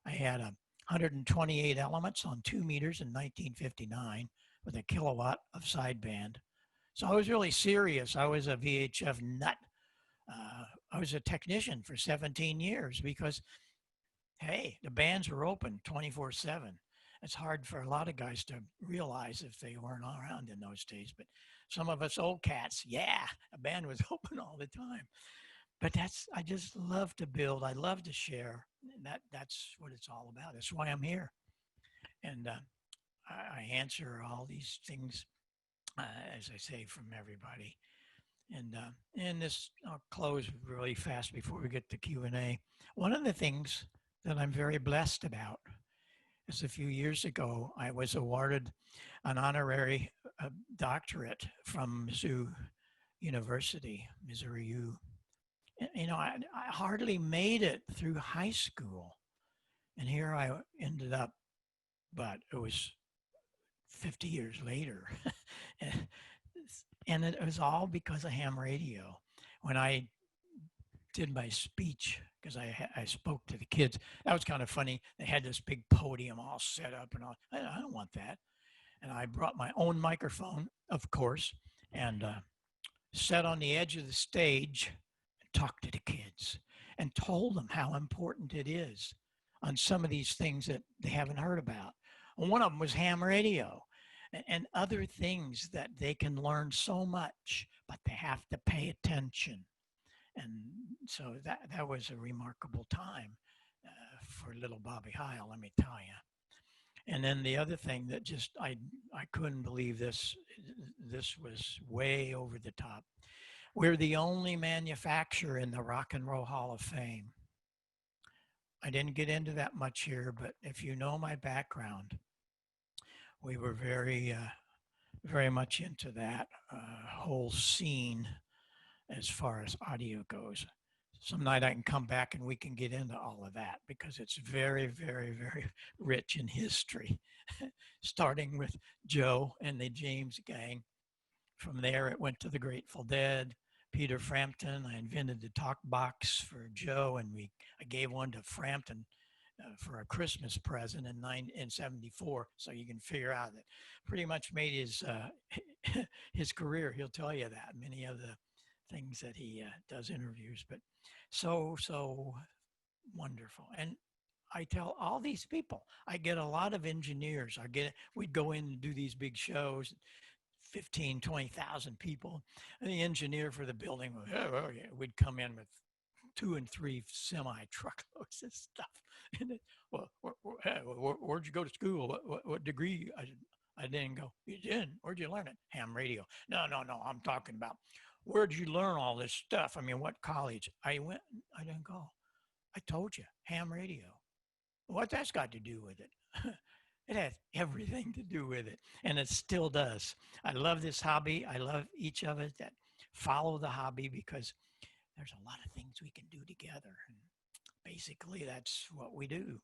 Speaker 2: I had 128 elements on 2 meters in 1959 with a kilowatt of sideband. So I was really serious. I was a VHF nut. I was a technician for 17 years because, hey, the bands were open 24/7. It's hard for a lot of guys to realize if they weren't around in those days. But some of us old cats, yeah, a band was open all the time. But I just love to build. I love to share. And that's what it's all about. That's why I'm here. And I answer all these things, as I say, from everybody. And this, I'll close really fast before we get to Q&A. One of the things that I'm very blessed about is a few years ago, I was awarded an honorary a doctorate from Mizzou University, Missouri U. You know, I hardly made it through high school. And here I ended up, but it was 50 years later. And it was all because of ham radio. When I did my speech, because I spoke to the kids, that was kind of funny. They had this big podium all set up and all. I don't want that. And I brought my own microphone, of course, and sat on the edge of the stage and talked to the kids and told them how important it is on some of these things that they haven't heard about. One of them was ham radio and other things that they can learn so much, but they have to pay attention. And so that was a remarkable time for little Bobby Heil, let me tell you. And then the other thing that just, I couldn't believe this was way over the top. We're the only manufacturer in the Rock and Roll Hall of Fame. I didn't get into that much here, but if you know my background, we were very, very much into that whole scene as far as audio goes. Some night I can come back and we can get into all of that because it's very, very, very rich in history, starting with Joe and the James Gang. From there, it went to the Grateful Dead, Peter Frampton. I invented the talk box for Joe, and I gave one to Frampton for a Christmas present in '74. So you can figure out that pretty much made his career. He'll tell you that many of the things that he does interviews, but so wonderful. And I tell all these people, I get a lot of engineers. We'd go in and do these big shows, 15, 20,000 people. And the engineer for the building would come in with 2 and 3 semi truckloads of stuff. And where'd you go to school? What degree? I didn't go. You didn't? Where'd you learn it? Ham radio. No. I'm talking about, where'd you learn all this stuff? I mean, what college? I didn't go. I told you, ham radio. What that's got to do with it? It has everything to do with it, and it still does. I love this hobby. I love each of us that follow the hobby because there's a lot of things we can do together. And basically, that's what we do,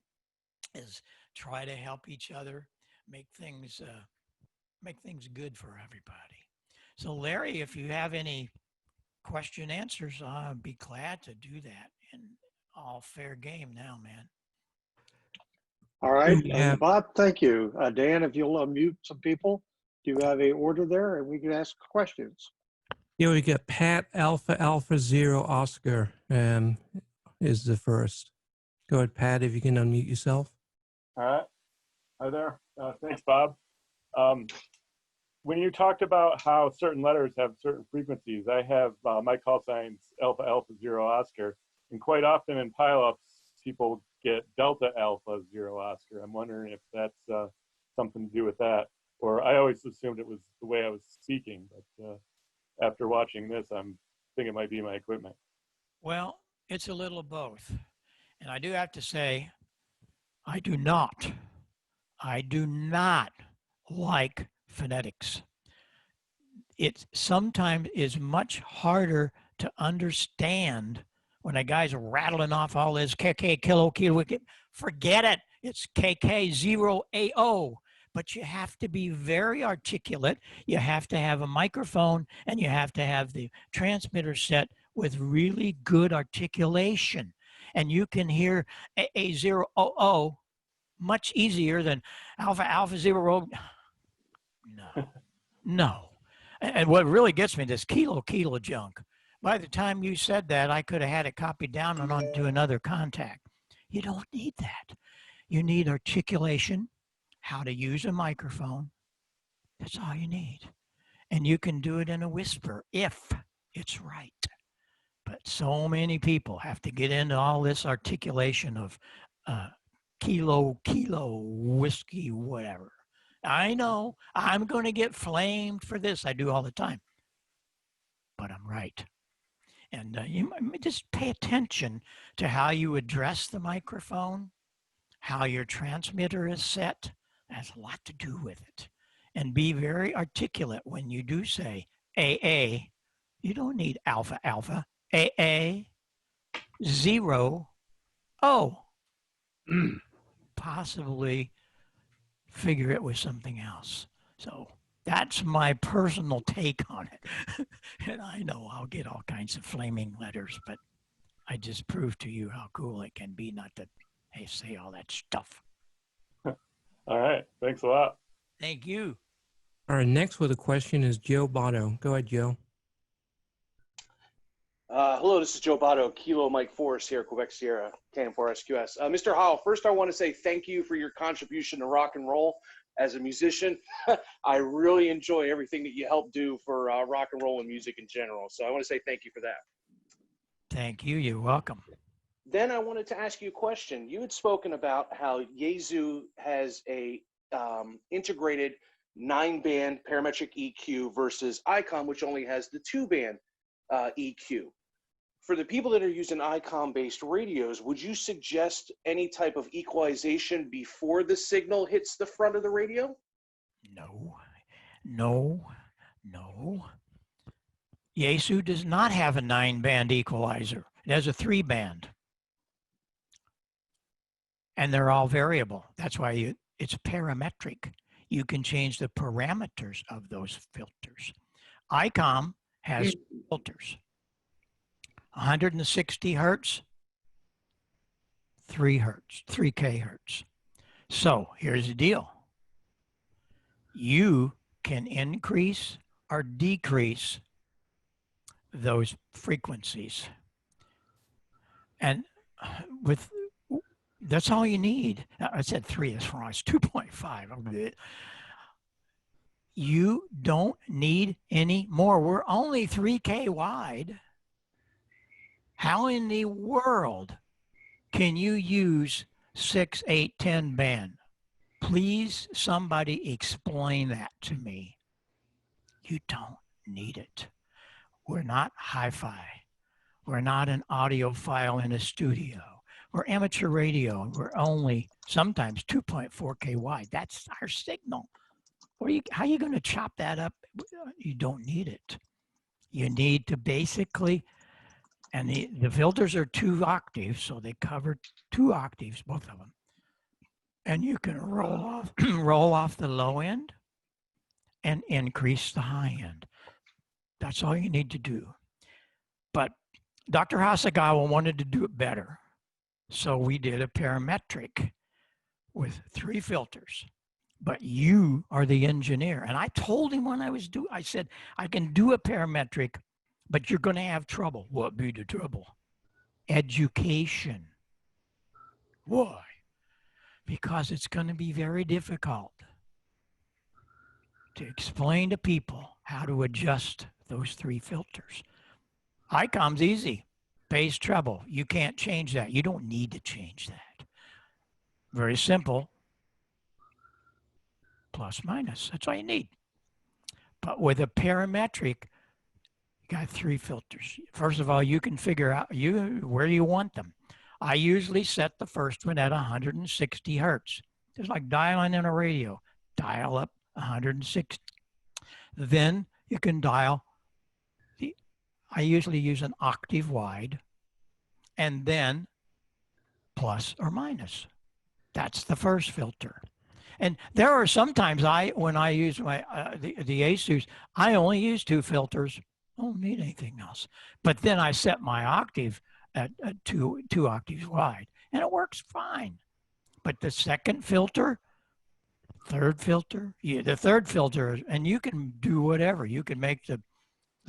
Speaker 2: is try to help each other make things good for everybody. So Larry, if you have any question answers, I'd be glad to do that. And all fair game now, man.
Speaker 1: All right,
Speaker 4: Yeah.
Speaker 1: Bob, thank you. Dan, if you'll unmute some people, do you have a order there and we can ask questions?
Speaker 4: Here we get Pat Alpha Alpha Zero Oscar is the first. Go ahead, Pat, if you can unmute yourself.
Speaker 5: All right. Hi there. Thanks, Bob. When you talked about how certain letters have certain frequencies, I have my call signs Alpha Alpha Zero Oscar, and quite often in pileups, people get Delta Alpha Zero Oscar. I'm wondering if that's something to do with that, or I always assumed it was the way I was speaking, but after watching this, I'm thinking it might be my equipment.
Speaker 2: Well, it's a little of both. And I do have to say, I do not like phonetics. It sometimes is much harder to understand when a guy's rattling off all this KK, kilo, forget it. It's KK0AO. But you have to be very articulate. You have to have a microphone, and you have to have the transmitter set with really good articulation. And you can hear A000 much easier than Alpha Alpha Zero. No. And what really gets me, this kilo junk. By the time you said that, I could have had it copied down and onto another contact. You don't need that. You need articulation, how to use a microphone. That's all you need. And you can do it in a whisper if it's right. But so many people have to get into all this articulation of kilo, whiskey, whatever. I know I'm going to get flamed for this. I do all the time. But I'm right. And you might just pay attention to how you address the microphone, how your transmitter is set. That has a lot to do with it. And be very articulate when you do say AA. You don't need alpha, alpha. AA, 0, O. Possibly figure it with something else. So that's my personal take on it. And I know I'll get all kinds of flaming letters, but I just proved to you how cool it can be not to say all that stuff.
Speaker 5: All right. Thanks a lot.
Speaker 2: Thank you.
Speaker 4: All right, next with a question is Joe Botto. Go ahead, Joe.
Speaker 6: Hello, this is Joe Botto, Kilo Mike Forrest here, Quebec Sierra, KN4SQS. Mr. Heil, first I want to say thank you for your contribution to rock and roll as a musician. I really enjoy everything that you help do for rock and roll and music in general. So I want to say thank you for that.
Speaker 2: Thank you. You're welcome.
Speaker 6: Then I wanted to ask you a question. You had spoken about how Yaesu has a integrated 9-band parametric EQ versus Icom, which only has the 2-band EQ. For the people that are using Icom-based radios, would you suggest any type of equalization before the signal hits the front of the radio?
Speaker 2: No, no, no. Yaesu does not have a 9-band equalizer. It has a 3-band. And they're all variable. That's why it's parametric. You can change the parameters of those filters. Icom has filters. 160 hertz, 3 hertz, 3K hertz. So here's the deal. You can increase or decrease those frequencies. And that's all you need. I said 3, that's wrong, it's 2.5. You don't need any more. We're only 3K wide. How in the world can you use 6, 8, 10 band? Please, somebody explain that to me. You don't need it. We're not hi-fi. We're not an audiophile in a studio. We're amateur radio. We're only sometimes 2.4K wide. That's our signal. How are you going to chop that up? You don't need it. You need to basically, and the filters are 2 octaves, so they cover 2 octaves, both of them. And you can roll off the low end and increase the high end. That's all you need to do. But Dr. Hasegawa wanted to do it better. So we did a parametric with 3 filters. But you are the engineer. And I told him when I said, I can do a parametric, but you're going to have trouble. What be the trouble? Education. Why? Because it's going to be very difficult to explain to people how to adjust those 3 filters. Icom's easy. Bass treble. You can't change that. You don't need to change that. Very simple. Plus, minus. That's all you need. But with a parametric, you got 3 filters. First of all, you can figure out where you want them. I usually set the first one at 160 hertz. It's like dialing in a radio. Dial up 160. Then you can dial I usually use an octave wide and then plus or minus. That's the first filter. And there are sometimes when I use my the ASUS, I only use 2 filters. I don't need anything else. But then I set my octave at 2 octaves wide, and it works fine. But the second filter, third filter, the third filter, and you can do whatever. You can make the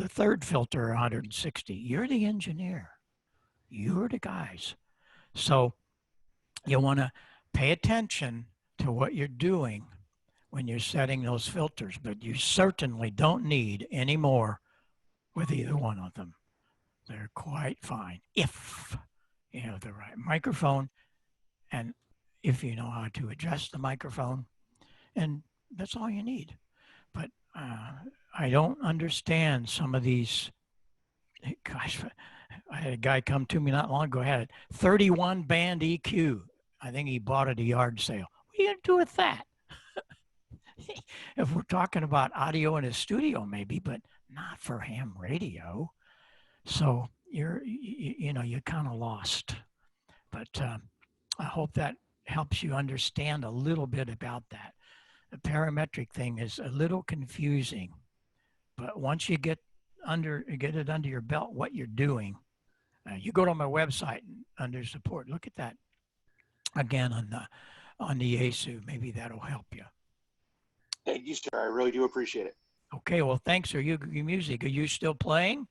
Speaker 2: third filter 160. You're the engineer. You're the guys. So you want to pay attention to what you're doing when you're setting those filters, but you certainly don't need any more with either one of them. They're quite fine if you have the right microphone and if you know how to adjust the microphone, and that's all you need. But I don't understand some of these. Gosh, I had a guy come to me not long ago, had a 31 band EQ. I think he bought at a yard sale. What are you going to do with that? if we're talking about audio in a studio, maybe, but not for ham radio. So you know, you're kind of lost. But I hope that helps you understand a little bit about that. The parametric thing is a little confusing, but once you get it under your belt, what you're doing, you go to my website under support. Look at that again on the Yaesu. Maybe that'll help you.
Speaker 6: Thank you, sir. I really do appreciate it.
Speaker 2: Okay, well, thanks. Are you music? Are you still playing?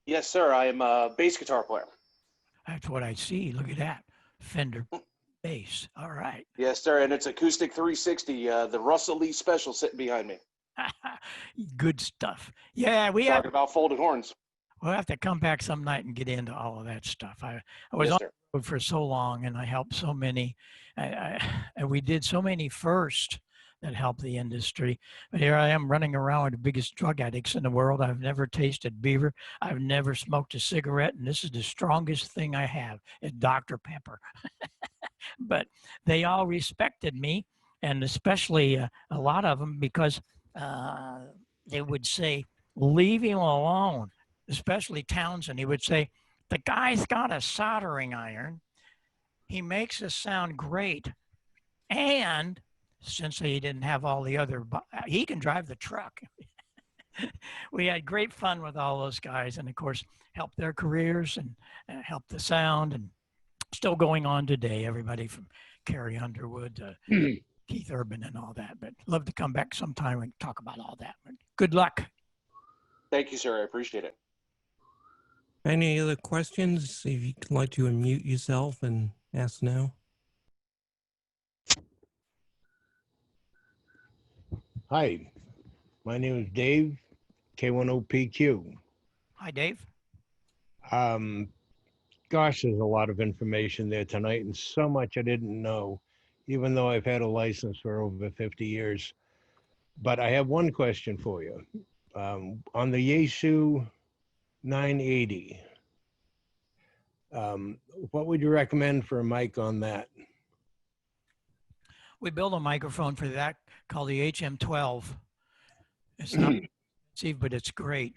Speaker 6: Yes, sir. I am a bass guitar player.
Speaker 2: That's what I see. Look at that. Fender bass. All right.
Speaker 6: Yes, sir. And it's acoustic 360, the Russell Lee Special sitting behind me.
Speaker 2: Good stuff. Yeah,
Speaker 6: Talking about folded horns.
Speaker 2: We'll have to come back some night and get into all of that stuff. I was
Speaker 6: Yes,
Speaker 2: on
Speaker 6: sir.
Speaker 2: the road for so long, and I helped so many. And we did so many first that helped the industry. But here I am running around with the biggest drug addicts in the world. I've never tasted beaver. I've never smoked a cigarette, and this is the strongest thing I have is Dr. Pepper. But they all respected me, and especially a lot of them, because they would say, leave him alone, especially Townsend. He would say, the guy's got a soldering iron. He makes us sound great. And since he didn't have all the other, he can drive the truck. We had great fun with all those guys, and of course, helped their careers and helped the sound, and still going on today. Everybody from Carrie Underwood to Keith Urban and all that. But love to come back sometime and talk about all that. But good luck.
Speaker 6: Thank you, sir. I appreciate it.
Speaker 4: Any other questions? If you'd like to unmute yourself and ask now.
Speaker 7: Hi, my name is Dave, K9EID.
Speaker 2: Hi, Dave.
Speaker 7: Gosh, there's a lot of information there tonight and so much I didn't know, even though I've had a license for over 50 years. But I have one question for you. On the Yaesu 980, what would you recommend for a mic on that?
Speaker 2: We built a microphone for that called the HM12. It's not expensive, but it's great.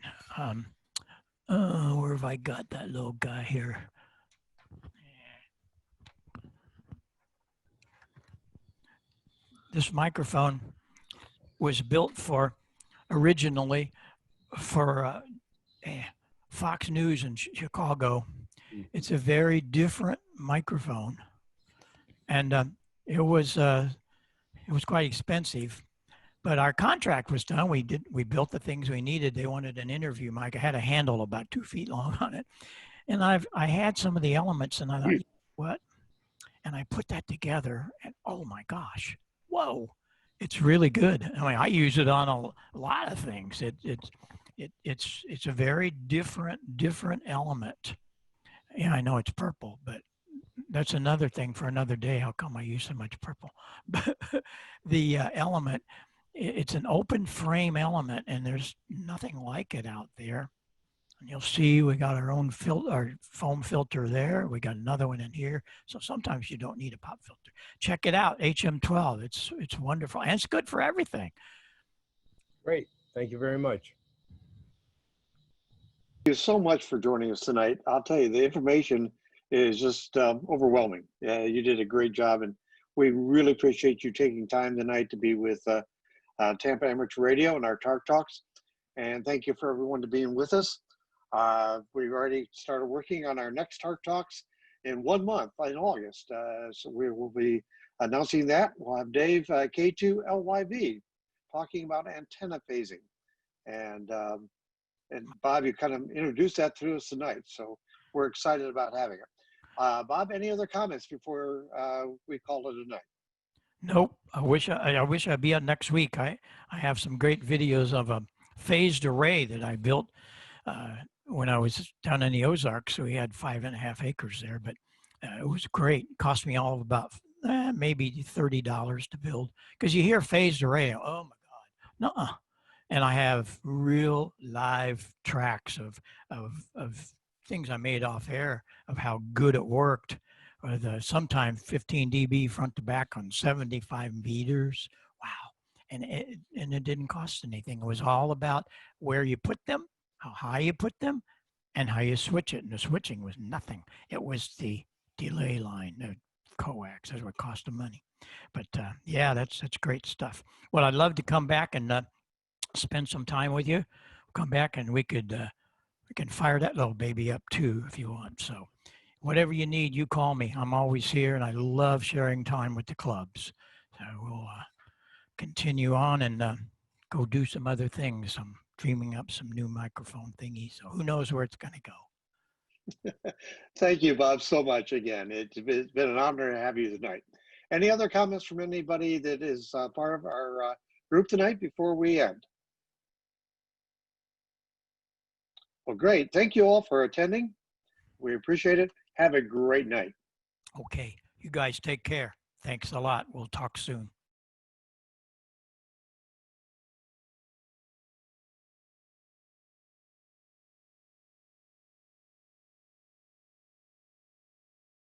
Speaker 2: Where have I got that little guy here? This microphone was built originally for Fox News in Chicago. It's a very different microphone, and it was quite expensive, but our contract was done. We built the things we needed. They wanted an interview mic. I had a handle about 2 feet long on it, and I had some of the elements, and I thought, what? And I put that together, and oh my gosh, whoa, it's really good. I mean, I use it on a lot of things. It's a very different element. Yeah, I know it's purple, but that's another thing for another day. How come I use so much purple? But the element, it's an open frame element, and there's nothing like it out there. And you'll see we got our own our foam filter there. We got another one in here. So sometimes you don't need a pop filter. Check it out, HM12. It's wonderful, and it's good for everything.
Speaker 7: Great. Thank you very much.
Speaker 1: Thank you so much for joining us tonight. I'll tell you, the information is just overwhelming. You did a great job, and we really appreciate you taking time tonight to be with Tampa Amateur Radio and our TARCTalks. And thank you for everyone to being with us. We've already started working on our next TARCTalks in 1 month, in August. So we will be announcing that. We'll have Dave, K9EID, talking about antenna phasing. And Bob, you kind of introduced that to us tonight. So we're excited about having it. Bob, any other comments before we call it a night?
Speaker 2: Nope. I wish I'd be on next week. I have some great videos of a phased array that I built when I was down in the Ozarks. So we had 5.5 acres there, but it was great. It cost me all of about maybe $30 to build, because you hear phased array. Oh my God, nuh-uh. And I have real live tracks of things I made off air of how good it worked. Sometimes 15 dB front to back on 75 meters. Wow. and it didn't cost anything. It was all about where you put them, how high you put them, and how you switch it. And the switching was nothing. It was the delay line, the coax. That's what cost the money. But yeah, that's great stuff. Well, I'd love to come back and spend some time with you. Come back and we can fire that little baby up too if you want. So whatever you need, you call me. I'm always here, and I love sharing time with the clubs. So we'll continue on and go do some other things. I'm dreaming up some new microphone thingies. So who knows where it's going to go.
Speaker 1: Thank you, Bob, so much again. It's been an honor to have you tonight. Any other comments from anybody that is part of our group tonight before we end? Well, great. Thank you all for attending. We appreciate it. Have a great night.
Speaker 2: Okay. You guys take care. Thanks a lot. We'll talk soon.